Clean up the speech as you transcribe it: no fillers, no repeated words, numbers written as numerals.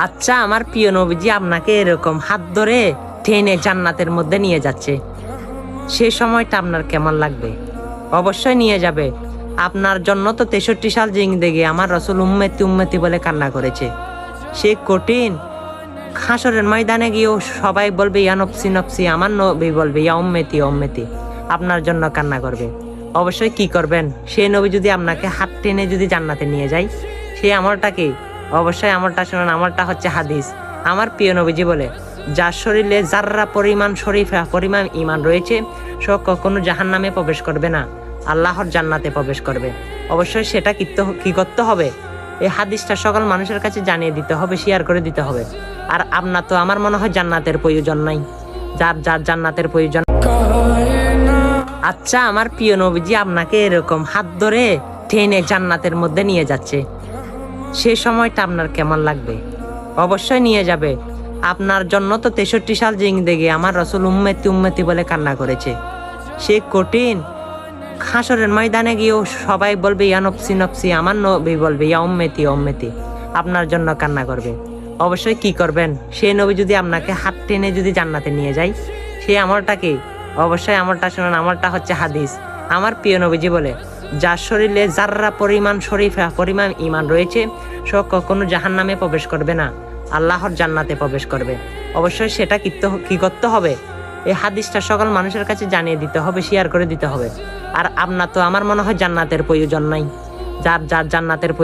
আচ্ছা, আমার প্রিয় নবীজি আপনাকে এরকম হাত ধরে টেনে জান্নাতের মধ্যে নিয়ে যাচ্ছে, সে সময়টা আপনার কেমন লাগবে? অবশ্যই নিয়ে যাবে। আপনার জন্য তো 63 সাল জিন্দেগি আমার রসুল উম্মতি উম্মতি বলে কান্না করেছে। সে কঠিন হাসরের ময়দানে গিয়েও সবাই বলবে ইয়া নফসি নফসি, আমার নবী বলবে ইয়া উম্মতি উম্মতি, আপনার জন্য কান্না করবে। অবশ্যই কি করবেন? সেই নবী যদি আপনাকে হাত টেনে যদি জান্নাতে নিয়ে যায়, সেই আমলটা কি? অবশ্যই আমলটা শুনুন। আমলটা হচ্ছে হাদিস। আমার প্রিয় নবীজি বলে, যার শরীরে যাররা পরিমাণ শরীফা পরিমাণ ঈমান রয়েছে, সে কখনো জাহান্নামে প্রবেশ করবে না, আল্লাহর জান্নাতে প্রবেশ করবে। অবশ্যই সেটা কি করতে হবে? এই হাদিসটা সকল মানুষের কাছে জানিয়ে দিতে হবে, শেয়ার করে দিতে হবে। আর আপনার তো আমার মনে হয় জান্নাতের প্রয়োজন নাই, যার যার জান্নাতের প্রয়োজন। আচ্ছা, আমার প্রিয় নবীজি আপনাকে এরকম হাত ধরে টেনে জান্নাতের মধ্যে নিয়ে যাচ্ছে, সে সময়টা আপনার কেমন লাগবে? অবশ্যই নিয়ে যাবে। আপনার জন্য তো 63 সাল জিন্দেগি আমার রসুল উম্মতি উম্মতি বলে কান্না করেছে। সে কঠিন হাসরের ময়দানে গিয়েও সবাই বলবে ইয়া নফসি নফসি, আমার নবী বলবে ইয়া উম্মতি উম্মতি, আপনার জন্য কান্না করবে। অবশ্যই কি করবেন? সেই নবী যদি আপনাকে হাত টেনে যদি জান্নাতে নিয়ে যায়, সেই আমলটা কি? অবশ্যই আমলটা শুনুন। আমলটা হচ্ছে হাদিস। আমার প্রিয় নবীজি বলে, যার শরীরে যাররা পরিমাণ শরীফা পরিমাণ ঈমান রয়েছে, সে কখনো জাহান্নামে প্রবেশ করবে না, আল্লাহর জান্নাতে প্রবেশ করবে। অবশ্যই সেটা কি করতে হবে? এই হাদিসটা সকল মানুষের কাছে জানিয়ে দিতে হবে, শেয়ার করে দিতে হবে। আর আপনার তো আমার মনে হয় জান্নাতের প্রয়োজন নাই, যার যার জান্নাতের প্রয়োজন।